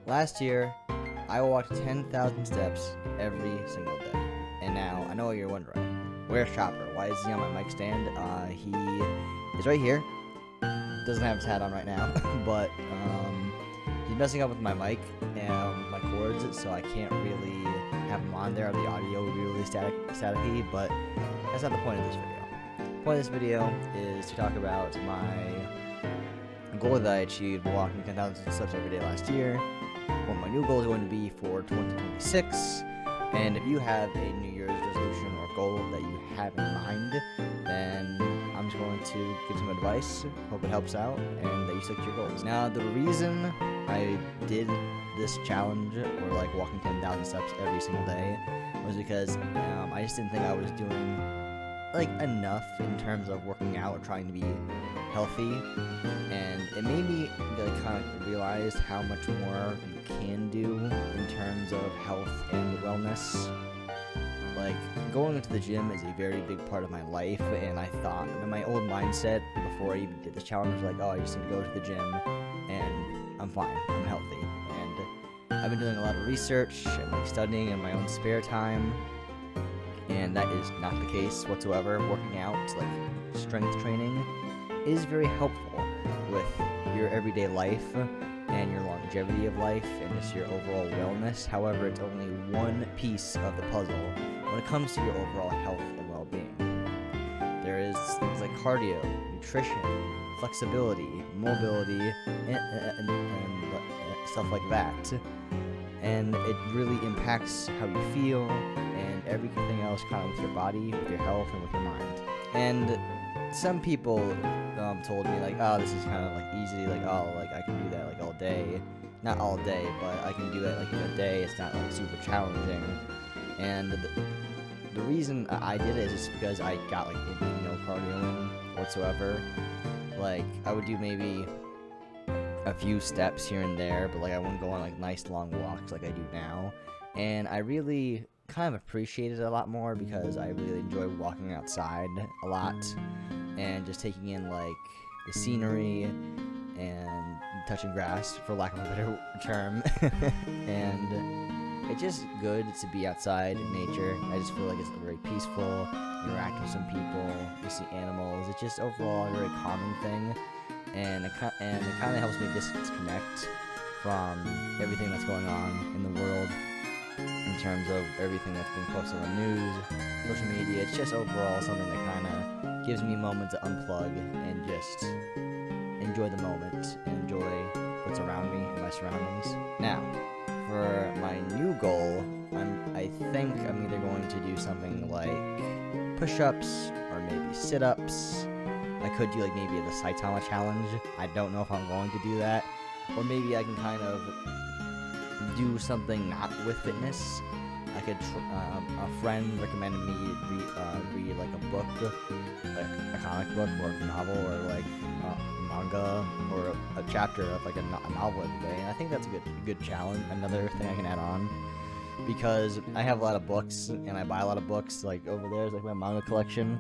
Last year, I walked 10,000 steps every single day. And now, I know what you're wondering. Where's Chopper? Why is he on my mic stand? He is right here. Doesn't have his hat on right now, but he's messing up with my mic and my cords, so I can't really have him on there. The audio would be really staticky, but that's not the point of this video. The point of this video is to talk about my goal that I achieved walking 10,000 steps every day last year, what my new goal is going to be for 2026, and if you have a New Year's resolution or goal that you have in mind, then I'm just going to give some advice, hope it helps out, and that you stick to your goals. Now, the reason I did this challenge, or like walking 10,000 steps every single day, was because I just didn't think I was doing like enough in terms of working out or trying to be healthy, and it made me like kind of realize how much more you can do in terms of health and wellness. Like, going to the gym is a very big part of my life, and I thought, in my old mindset before I even did this challenge, was like, oh, I just need to go to the gym and I'm fine, I'm healthy. And I've been doing a lot of research and like studying in my own spare time, and that is not the case whatsoever. Working out, like strength training, is very helpful with your everyday life and your longevity of life and just your overall wellness. However, it's only one piece of the puzzle when it comes to your overall health and well-being. There is things like cardio, nutrition, flexibility, mobility, and stuff like that. And it really impacts how you feel and everything else kind of with your body, with your health, and with your mind. And some people told me like, oh, this is kind of like easy, like, oh, like I can do that like all day. Not all day, but I can do it like in a day. It's not like super challenging. And the reason I did it is just because I got like no cardio in whatsoever. Like, I would do maybe a few steps here and there, but like I wouldn't go on like nice long walks like I do now. And I really kind of appreciate it a lot more because I really enjoy walking outside a lot and just taking in like the scenery and touching grass, for lack of a better term. And it's just good to be outside in nature. I just feel like it's very peaceful. You interact with some people, you see animals. It's just overall a very calming thing, and it kind of helps me disconnect from everything that's going on in the world in terms of everything that's being posted on the news, social media. It's just overall something that kind of gives me moments to unplug and just enjoy the moment and enjoy what's around me and my surroundings. Now, for my new goal, I think I'm either going to do something like push-ups or maybe sit-ups. I could do like maybe the Saitama challenge. I don't know if I'm going to do that. Or maybe I can kind of do something not with fitness. I could a friend recommended me read like a book, like a comic book or a novel or like manga or a chapter of like a novel every day. And I think that's a good challenge. Another thing I can add on, because I have a lot of books and I buy a lot of books. Like over there is like my manga collection,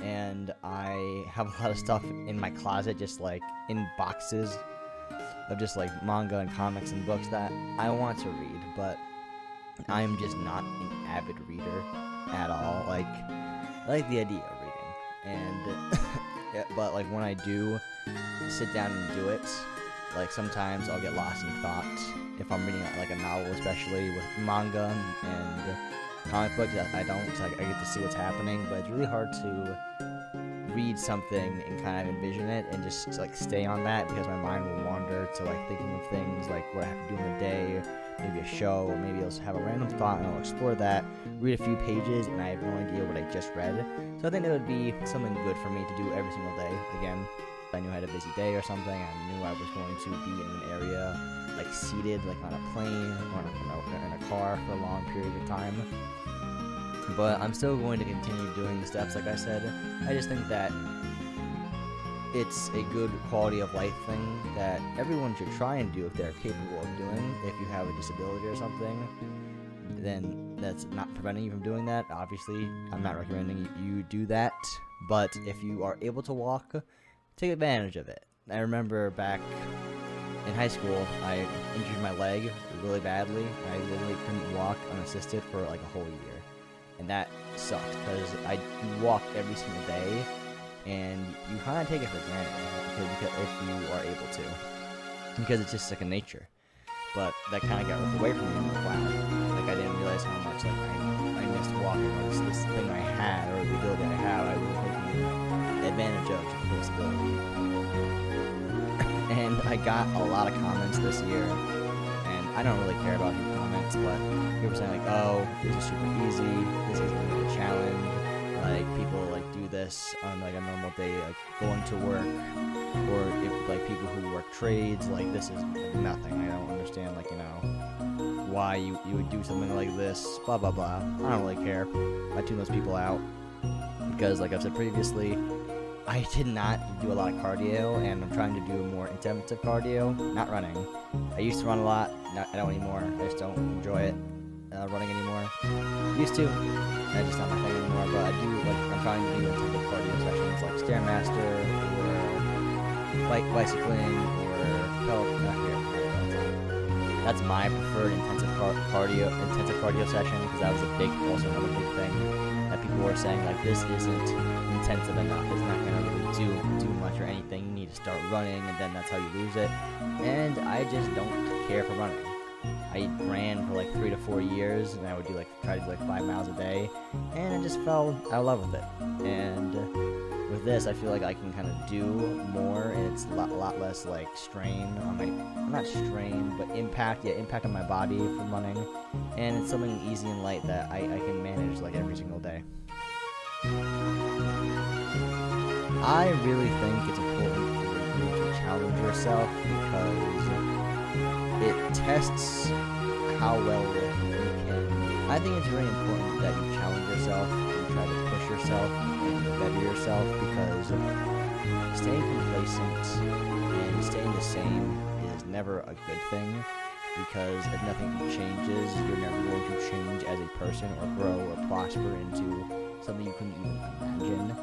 and I have a lot of stuff in my closet, just like in boxes of just like manga and comics and books that I want to read, but I'm just not an avid reader at all. Like, I like the idea of reading, and yeah, but like when I do sit down and do it, like sometimes I'll get lost in thought if I'm reading like a novel, especially with manga and comic books. I don't, like, I get to see what's happening, but it's really hard to read something and kind of envision it and just like stay on that, because my mind will wander to like thinking of things like what I have to do in a day, maybe a show, or maybe I'll have a random thought and I'll explore that, read a few pages, and I have no idea what I just read. So I think that would be something good for me to do every single day. Again, if I knew I had a busy day or something, I knew I was going to be in an area like seated, like on a plane or in a car for a long period of time. But I'm still going to continue doing the steps, like I said. I just think that it's a good quality of life thing that everyone should try and do if they're capable of doing. If you have a disability or something, then that's not preventing you from doing that. Obviously, I'm not recommending you do that. But if you are able to walk, take advantage of it. I remember back in high school, I injured my leg really badly. I literally couldn't walk unassisted for like a whole year. And that sucked because I walk every single day, and you kind of take it for granted because if you are able to, because it's just second nature. But that kind of got ripped away from me. I'm like, wow, like I didn't realize how much like I missed walking, or this thing I had, or the ability I have, I was taking advantage of to the disability. And I got a lot of comments this year, and I don't really care about your comments, but people were saying like, oh, this is super easy, this isn't really a challenge, like people like do this on like a normal day, like going to work, or if like people who work trades, like this is like, nothing. I don't understand, like, you know, why you would do something like this, blah blah blah. I don't really care. I tune those people out because, like I've said previously, I did not do a lot of cardio, and I'm trying to do more intensive cardio, not running. I used to run a lot, I don't anymore. I just don't enjoy it, running anymore. Used to, and just not my thing anymore, but I do, like, I'm trying to do intensive cardio sessions, like Stairmaster, or bicycling, or that's my preferred intensive cardio session, because that was also another big thing that people were saying, like, this isn't intensive enough, it's not going to really do much or anything, you need to start running, and then that's how you lose it. And I just don't care for running. I ran for like 3 to 4 years, and I would try to do like 5 miles a day, and I just fell out of love with it. And with this, I feel like I can kind of do more, and it's a lot less like strain on my, not strain, but impact on my body from running, and it's something easy and light that I can manage like every single day. I really think it's important for you to challenge yourself, because it tests how well you can. I think it's really important that you challenge yourself and try to push yourself and better yourself, because staying complacent and staying the same is never a good thing, because if nothing changes, you're never going to change as a person or grow or prosper into something you couldn't even imagine.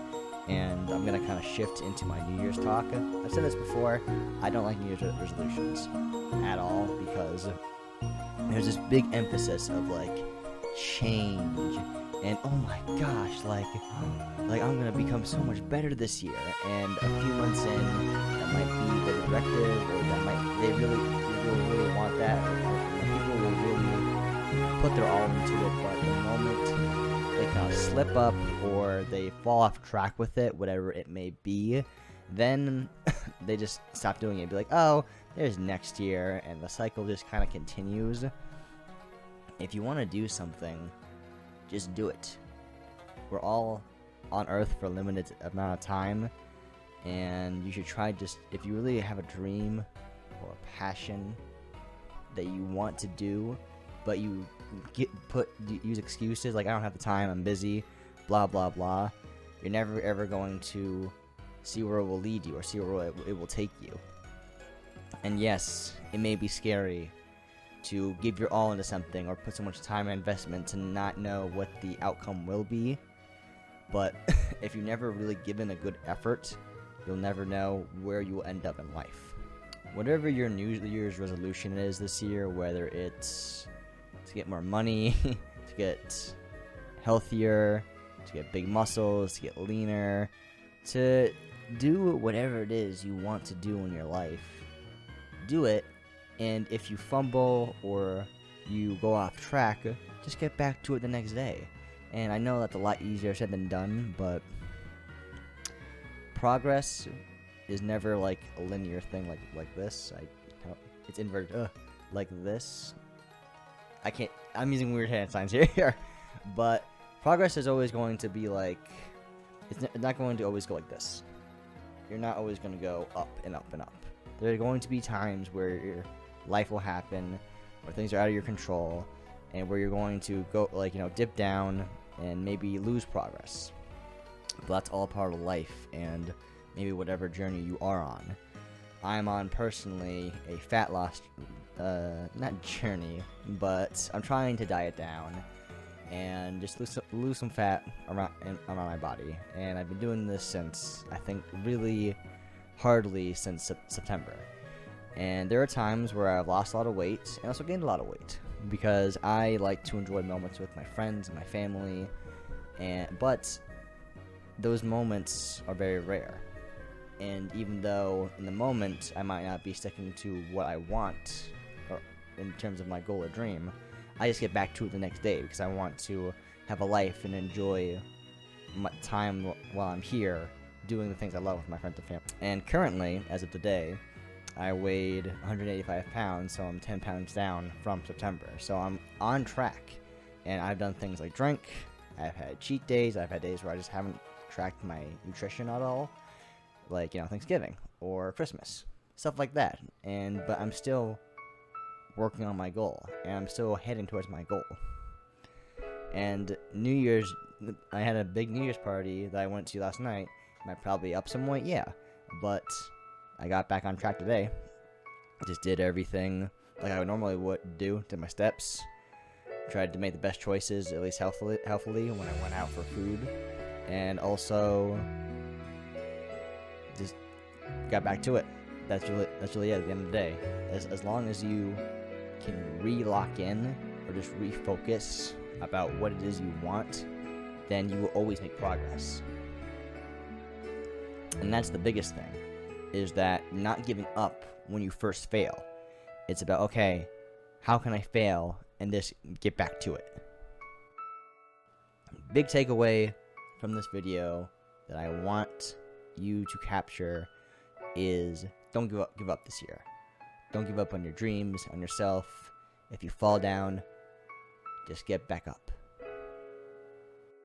And I'm going to kind of shift into my New Year's talk. I've said this before, I don't like New Year's resolutions at all, because there's this big emphasis of like change, and oh my gosh, like I'm going to become so much better this year, and a few months in, that might be the directive, or that might, they really want that, or people will really put their all into it, but the moment they kind of slip up or they fall off track with it, whatever it may be, then they just stop doing it. Be like, oh, there's next year, and the cycle just kind of continues. If you want to do something, just do it. We're all on Earth for a limited amount of time, and you should try, just if you really have a dream or a passion that you want to do, but you use excuses like, I don't have the time, I'm busy, blah blah blah, you're never ever going to see where it will lead you, or see where it will take you. And yes, it may be scary to give your all into something, or put so much time and investment to not know what the outcome will be, but if you never really given a good effort, you'll never know where you will end up in life. Whatever your New Year's resolution is this year, whether it's to get more money, to get healthier, to get big muscles, to get leaner, to do whatever it is you want to do in your life, do it. And if you fumble or you go off track, just get back to it the next day. And I know that's a lot easier said than done, but progress is never like a linear thing like this. It's inverted, like this. I'm using weird hand signs here, but progress is always going to be like, it's not going to always go like this. You're not always going to go up and up and up. There are going to be times where your life will happen, where things are out of your control, and where you're going to go, like, dip down and maybe lose progress. But that's all part of life, and maybe whatever journey you are on. I'm on personally a fat loss, not journey, but I'm trying to diet down and just lose some fat around my body. And I've been doing this since, I think, really hardly since September. And there are times where I've lost a lot of weight and also gained a lot of weight because I like to enjoy moments with my friends and my family, but those moments are very rare. And even though in the moment I might not be sticking to what I want or in terms of my goal or dream, I just get back to it the next day because I want to have a life and enjoy my time while I'm here doing the things I love with my friends and family. And currently, as of today, I weighed 185 pounds, so I'm 10 pounds down from September. So I'm on track, and I've done things like drink, I've had cheat days, I've had days where I just haven't tracked my nutrition at all, like, Thanksgiving or Christmas, stuff like that. But I'm still working on my goal, and I'm still heading towards my goal. And New Year's, I had a big New Year's party that I went to last night. Am I probably up some weight? Yeah, but I got back on track today. Just did everything like I would normally would do. Did my steps. Tried to make the best choices, at least healthily when I went out for food. And also just got back to it. That's really it at the end of the day. As long as you can re-lock in or just refocus about what it is you want, then you will always make progress. And that's the biggest thing, is that not giving up when you first fail. It's about, okay, how can I fail and just get back to it? Big takeaway from this video that I want you to capture is don't give up this year. Don't give up on your dreams, on yourself. If you fall down, just get back up.